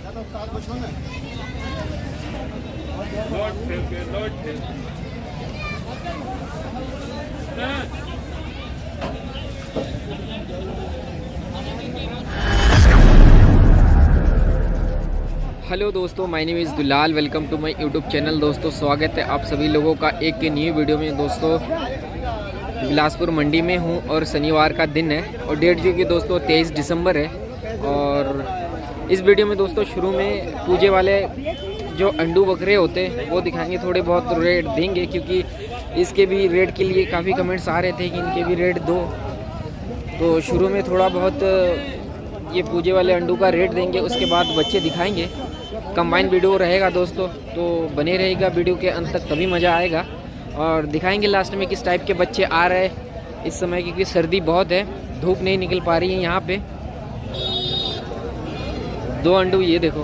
Hello दोस्तों, my name is Dulal. Welcome to my YouTube channel. दोस्तों स्वागत है आप सभी लोगों का एक न्यू वीडियो में। दोस्तों बिलासपुर मंडी में हूँ और शनिवार का दिन है और डेट जो कि दोस्तों 23 दिसंबर है। और इस वीडियो में दोस्तों शुरू में पूजे वाले जो अंडू बकरे होते हैं वो दिखाएंगे, थोड़े बहुत रेट देंगे क्योंकि इसके भी रेट के लिए काफ़ी कमेंट्स आ रहे थे कि इनके भी रेट दो। तो शुरू में थोड़ा बहुत ये पूजे वाले अंडू का रेट देंगे, उसके बाद बच्चे दिखाएंगे। कंबाइन वीडियो रहेगा दोस्तों, तो बने रहेगा वीडियो के अंत तक, तभी मज़ा आएगा। और दिखाएंगे लास्ट में किस टाइप के बच्चे आ रहे हैं इस समय, क्योंकि सर्दी बहुत है, धूप नहीं निकल पा रही है यहाँ पे। दो अंडू ये देखो,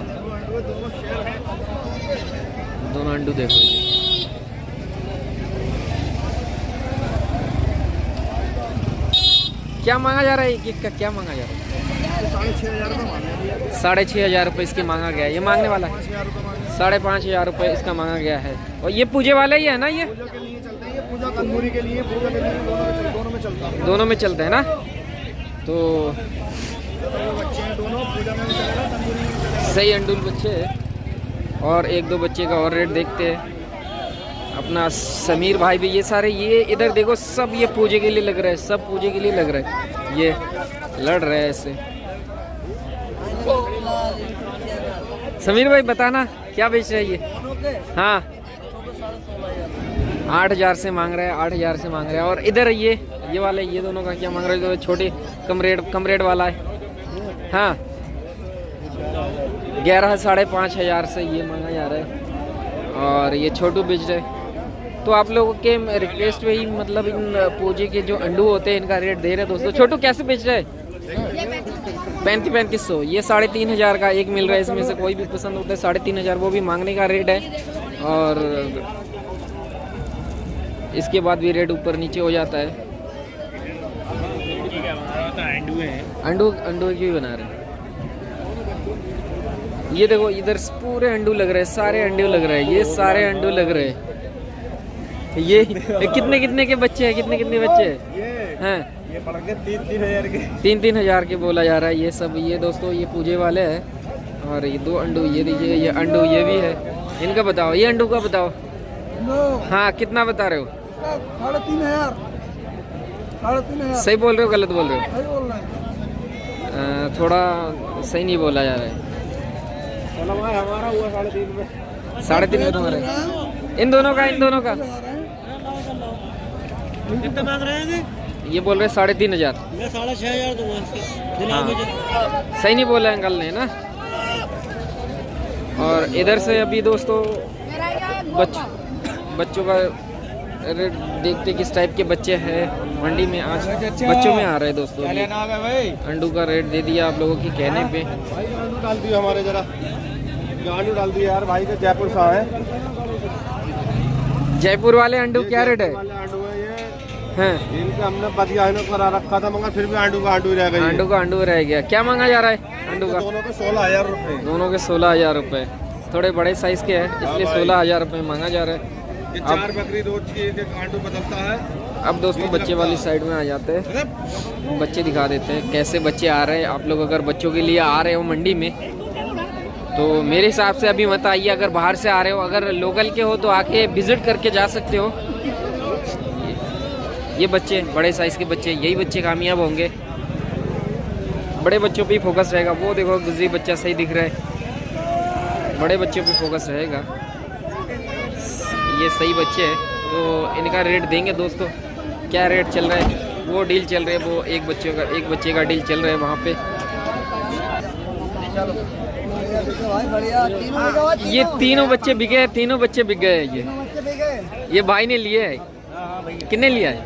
दोनों अंडू देखो। क्या मांगा जा रहा है एक का, क्या मांगा जा रहा है? 6,500 रुपये इसके मांगा गया है। ये मांगने वाला है 5,500 रुपये इसका मांगा गया है। और ये पूजे वाला ही है ना? ये पूजा तंदूरी के लिए, पूजा के लिए दोनों में चलता है। दोनों में चलता है ना? तो बच्चे हैं दोनों, पूजा में भी चलेगा, तंदूरी में भी चलेगा। सही अंडुल बच्चे हैं। और एक दो बच्चे का और रेट देखते हैं। अपना समीर भाई भी, ये सारे ये इधर देखो, सब ये पूजे के लिए लग रहे हैं, सब पूजे के लिए लग रहे हैं। ये लड़ रहे हैं ऐसे। समीर भाई बताना क्या बेच रहे हैं ये? हाँ 8,000 से मांग रहे हैं, 8,000 से मांग रहे हैं। और इधर ये वाले, ये दोनों का क्या मांग रहे हैं? छोटे कम रेट वाला है। हाँ 11 साढ़े 5,000 से ये मांगा जा रहा है। और ये छोटू बेच रहे हैं। तो आप लोगों के रिक्वेस्ट पे ही मतलब इन पूजे के जो अंडू होते हैं इनका रेट दे रहे हैं दोस्तों। छोटू कैसे बेच रहे हैं? 3500। ये 3,500 का एक मिल रहा है। इसमें से कोई भी पसंद होता है 3,500, वो भी मांगने का रेट है। और इसके बाद भी रेट ऊपर नीचे हो जाता है। अंडू क्यों बना रहे हैं? ये देखो इधर पूरे अंडू लग रहे हैं, सारे अंडू लग रहे हैं, ये सारे अंडू लग रहे हैं। ये कितने के बच्चे हैं? कितने बच्चे हैं? ये पड़ गए 3,000 के। 3,000 के बोला जा रहा है। ये सब ये दोस्तों ये पूजे वाले हैं। और ये दो अंडू ये दीजिए, ये अंडू ये भी है। इनका बताओ, ये अंडू का बताओ। हाँ कितना बता रहे हो? 3,500। सही बोल रहे हो गलत बोल रहे हो? सही बोल रहे हैं। थोड़ा सही नहीं बोला जा रहा है। हमारा हुआ 3,500 में। 3,500 तुम्हारा? इन दोनों का कितने मांग रहे हैं? ये बोल रहे 3,500। मैं 6,500 दूंगा। हाँ। सही नहीं बोला अंकल ने ना। और इधर से अभी दोस्तों बच्चों का रेट देखते किस टाइप के बच्चे हैं मंडी में। आज बच्चों में आ रहे हैं दोस्तों। अंडू का रेट दे दिया आप लोगों के कहने पे। भाई अंडू डाल दिया हमारे, जरा अंडू डाल दिया यार भाई। का जयपुर सा है। जयपुर वाले अंडू क्या रेट है? अंडू है ये हैं? इनका हमने बदिया करा रखा था, मगर फिर भी अंडू का अंडू रह गया। अंडू का अंडू रह गया। क्या मांगा जा रहा है अंडू का? दोनों के 16,000 रुपये। दोनों के 16,000 रुपये। थोड़े बड़े साइज के हैं इसलिए 16,000 रुपये मांगा जा रहा है। ये 4 बकरी रोज की एक अंडू बदलता है। अब दोस्तों बच्चे वाली साइड में आ जाते हैं, बच्चे दिखा देते हैं कैसे बच्चे आ रहे हैं। आप लोग अगर बच्चों के लिए आ रहे हो मंडी में तो मेरे हिसाब से अभी मत आइए। अगर बाहर से आ रहे हो, अगर लोकल के हो तो आके विजिट करके जा सकते हो। ये बच्चे बड़े साइज के बच्चे, यही बच्चे कामयाब होंगे। बड़े बच्चों पे ही फोकस रहेगा। वो देखो गुजरी बच्चा सही दिख रहा है, बड़े बच्चों पे फोकस रहेगा। ये सही बच्चे हैं तो इनका रेट देंगे दोस्तों। क्या रेट चल रहा है? वो डील चल रही है, वो एक बच्चे का डील चल रहा है वहाँ पे। ये तीनों बच्चे बिके हैं, तीनों बच्चे बिक गए हैं। ये भाई ने लिए है। कितने लिया है?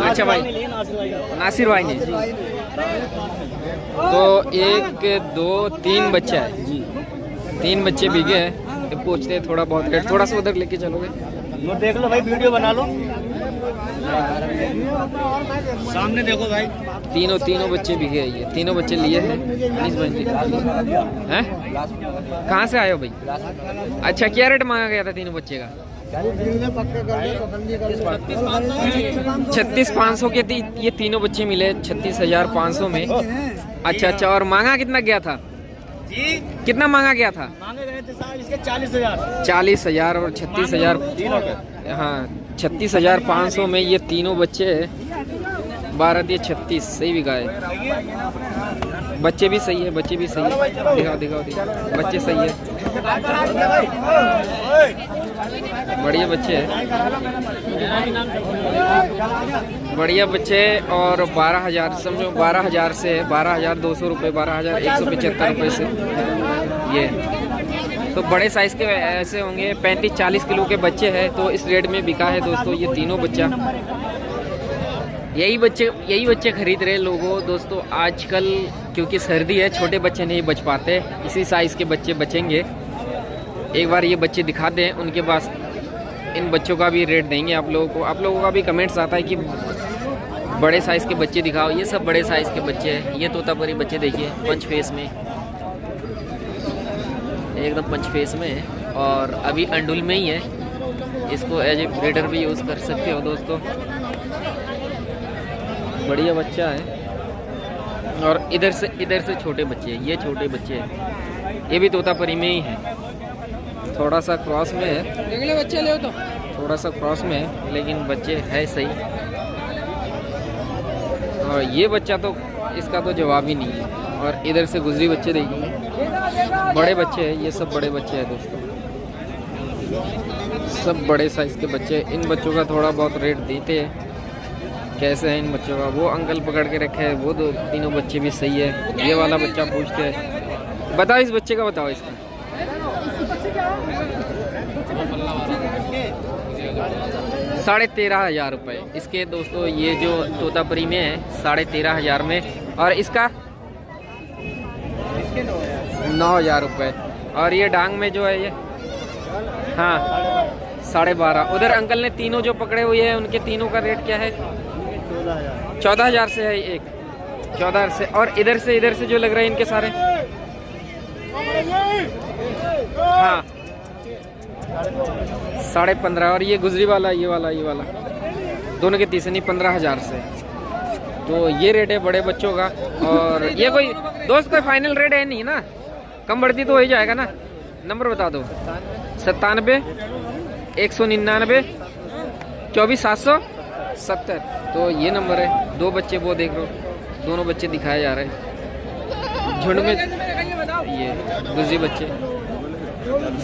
अच्छा भाई नासिर भाई ने। तो 1 2 3 बच्चा है जी, 3 बच्चे बिके हैं। पूछते हैं थोड़ा बहुत रेट, थोड़ा सा उधर लेके चलोगे? देख लो भाई, वीडियो बना लो। सामने देखो भाई, तीनों बच्चे बिके हैं। ये तीनों बच्चे लिए हैं 19-35 हैं। कहाँ से आए हो भाई? अच्छा, क्या रेट मांगा गया था तीनों बच्चे का? 36,500 के ये तीनों बच्चे मिले 36,500 में। अच्छा, और मांगा कितना गया था जी? कितना मांगा गया था? मांगे गए थे साहब इसके 40,000। 40,000 और 36,000। हाँ, 36,500 में ये तीनों बच्चे 12 दिए 36, सही बिका है। बच्चे भी सही है, बच्चे भी सही है। दिखाओ बच्चे सही है, बढ़िया बच्चे है, बढ़िया बच्चे। और 12,000 समझो, 12,000 से 12,200 रुपये, 12,175 रुपये से ये। तो बड़े साइज़ के ऐसे होंगे 35-40 किलो के बच्चे हैं, तो इस रेट में बिका है दोस्तों ये तीनों बच्चा। यही बच्चे खरीद रहे लोगों दोस्तों आजकल, क्योंकि सर्दी है, छोटे बच्चे नहीं बच पाते, इसी साइज़ के बच्चे बचेंगे। एक बार ये बच्चे दिखा दें, उनके पास इन बच्चों का भी रेट देंगे आप लोगों को। आप लोगों का भी कमेंट्स आता है कि बड़े साइज़ के बच्चे दिखाओ। ये सब बड़े साइज़ के बच्चे हैं। ये तोतापुरी बच्चे देखिए, पंच फेस में, एकदम पंच फेस में है, और अभी अंडुल में ही है। इसको एज ए ब्रीडर भी यूज़ कर सकते हो दोस्तों। बढ़िया बच्चा है। और इधर से छोटे बच्चे हैं, ये छोटे बच्चे हैं, ये भी तोतापुरी में ही है, थोड़ा सा क्रॉस में है। अगले बच्चे ले तो थोड़ा सा क्रॉस में है, लेकिन बच्चे है सही। और ये बच्चा तो, इसका तो जवाब ही नहीं है। और इधर से गुजरी बच्चे देखिए, बड़े बच्चे हैं, ये सब बड़े बच्चे हैं दोस्तों, सब बड़े साइज़ के बच्चे। इन बच्चों का थोड़ा बहुत रेट देते हैं, कैसे है इन बच्चों का। वो अंकल पकड़ के रखे हैं, वो तीनों बच्चे भी सही है। ये वाला बच्चा पूछते हैं, बताओ इस बच्चे का, बताओ इसका। 13,500 रुपये इसके दोस्तों। ये जो तोतापुरी में है 13,500 में, और इसका 9,000 रुपये। और ये डांग में जो है ये, हाँ 12,500। उधर अंकल ने तीनों जो पकड़े हुए हैं, उनके तीनों का रेट क्या है? 14,000 से है एक, 14 से। और इधर से जो लग रहे हैं इनके सारे, हाँ 15,500। और ये गुजरी वाला, ये वाला दोनों के 15,000 से। तो ये रेट है बड़े बच्चों का। और ये कोई फाइनल रेट है नहीं ना, कम बढ़ती तो हो ही जाएगा ना। नंबर बता दो। 97 199 24,770। तो ये नंबर है। दो बच्चे वो देख लो, दोनों बच्चे दिखाए जा रहे हैं झुंड में। ये गुजरी बच्चे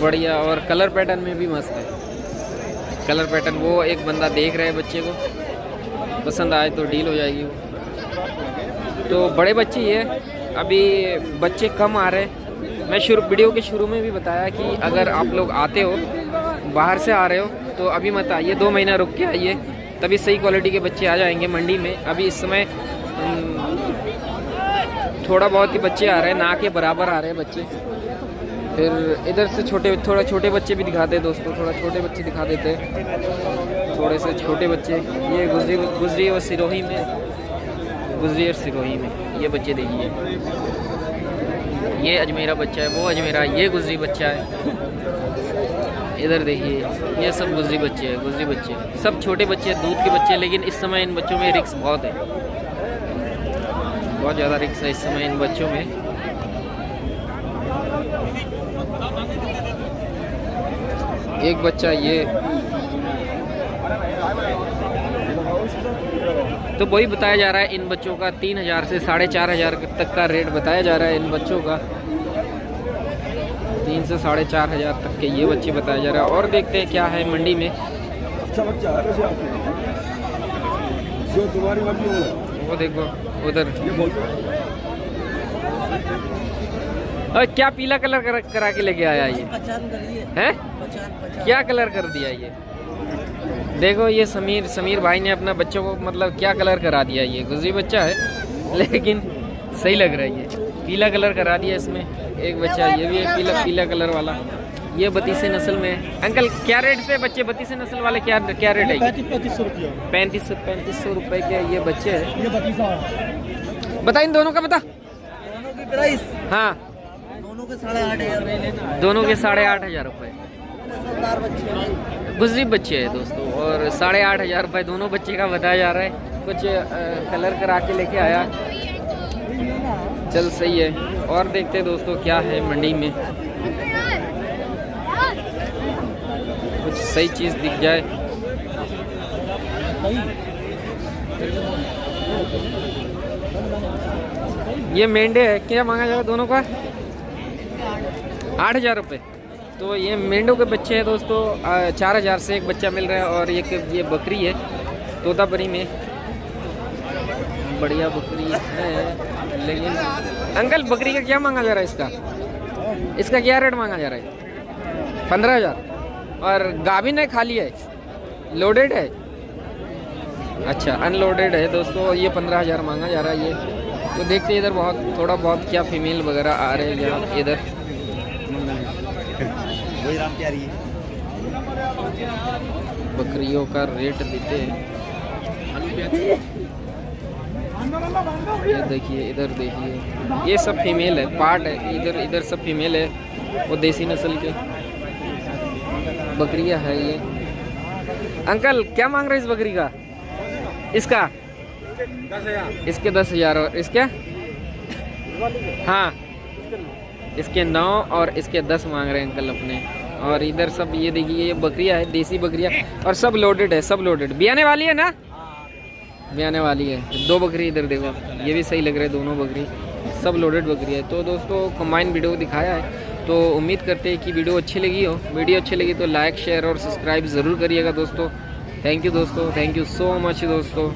बढ़िया, और कलर पैटर्न में भी मस्त है। कलर पैटर्न, वो एक बंदा देख रहा है बच्चे को, पसंद आए तो डील हो जाएगी वो। तो बड़े बच्चे ये, अभी बच्चे कम आ रहे हैं। मैं वीडियो के शुरू में भी बताया कि अगर आप लोग आते हो, बाहर से आ रहे हो, तो अभी मत आइए, 2 महीना रुक के आइए, तभी सही क्वालिटी के बच्चे आ जाएंगे मंडी में। अभी इस समय थोड़ा बहुत ही बच्चे आ रहे हैं, ना के बराबर आ रहे हैं बच्चे। फिर इधर से थोड़ा छोटे बच्चे भी दिखाते हैं दोस्तों, थोड़ा छोटे बच्चे दिखा देते हैं, थोड़े से छोटे बच्चे। ये गुजरी और सिरोही में, ये बच्चे देखिए। ये अजमेरा बच्चा है, वो अजमेरा, ये गुजरी बच्चा है। इधर देखिए, ये सब गुजरी बच्चे हैं, सब छोटे बच्चे हैं, दूध के बच्चे। लेकिन इस समय इन बच्चों में रिस्क बहुत है, बहुत ज़्यादा रिस्क है इस समय इन बच्चों में। एक बच्चा ये, तो वही बताया जा रहा है इन बच्चों का 3,000 से 4,500 तक का रेट बताया जा रहा है इन बच्चों का। 3 से 4,500 तक के ये बच्चे बताया जा रहा है। और देखते हैं क्या है मंडी में। अच्छा बच्चा है जो तुम्हारी मर्जी हो। वो देखो उधर, और क्या पीला कलर करा के लेके आया ये है? क्या कलर कर दिया ये? देखो ये समीर भाई ने अपना बच्चों को मतलब क्या कलर करा दिया। ये गुजरी बच्चा है, लेकिन सही लग रहा है। ये पीला कलर करा दिया इसमें। एक बच्चा ये भी है पीला कलर वाला, ये बतीसी नस्ल में। अंकल क्या रेट से बच्चे बतीसी नस्ल वाले क्या रेट है? 3500 रुपया। 3500 रुपए के ये बच्चे हैं। ये 3200। बता इन दोनों का बता। दोनों की प्राइस हाँ दोनों के 8,500 दोनों के 8,500 रुपए। सरदार बच्चे गुजरी बच्चे हैं दोस्तों और 8,500 रुपए दोनों बच्चे का बताया जा रहा है। कुछ कलर करा के लेके आया। चल सही है। और देखते हैं दोस्तों क्या है मंडी में, कुछ सही चीज़ दिख जाए। ये मेंढे है, क्या मांगा जाएगा दोनों का? 8,000 रुपये। तो ये मेंढों के बच्चे हैं दोस्तों। 4,000 से एक बच्चा मिल रहा है। और एक ये बकरी है तोतापरी में, बढ़िया बकरी है। लेकिन अंकल बकरी का क्या मांगा जा रहा है? इसका क्या रेट मांगा जा रहा है? 15,000। और गाभिन है, खाली है, लोडेड है? अच्छा अनलोडेड है दोस्तों। ये 15,000 मांगा जा रहा है ये। तो देखते हैं इधर बहुत थोड़ा बहुत क्या फीमेल वगैरह आ रहे हैं यहाँ इधर। वही राम प्यारी है। बकरियों का रेट देते हैं। ये देखिए, इधर देखिए, ये सब फीमेल है, पार्ट है। इधर सब फीमेल है। वो देसी नस्ल के बकरियां है ये। अंकल क्या मांग रहे हैं इस बकरी का? इसका 10,000। इसके 10,000 और इसके हाँ इसके 9 और इसके 10 मांग रहे हैं अंकल अपने। और इधर सब ये देखिए, ये बकरियां है, देसी बकरियां, और सब लोडेड है, सब लोडेड। ब्याने वाली है ना? ब्याने वाली है। 2 बकरी इधर देखो, ये भी सही लग रहे हैं दोनों बकरी, सब लोडेड बकरी है। तो दोस्तों कंबाइन वीडियो दिखाया है। तो उम्मीद करते हैं कि वीडियो अच्छी लगी हो। वीडियो अच्छी लगी तो लाइक शेयर और सब्सक्राइब ज़रूर करिएगा दोस्तों। थैंक यू दोस्तों, थैंक यू सो मच दोस्तों।